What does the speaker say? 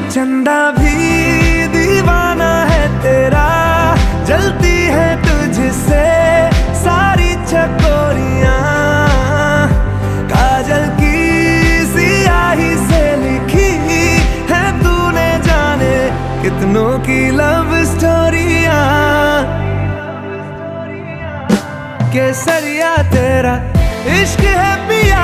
चंदा भी दीवाना है तेरा, जलती है तुझसे सारी चकोरियां। काजल की सियाही से लिखी है तूने जाने कितनों की लव स्टोरियां। केसरिया तेरा इश्क है पिया,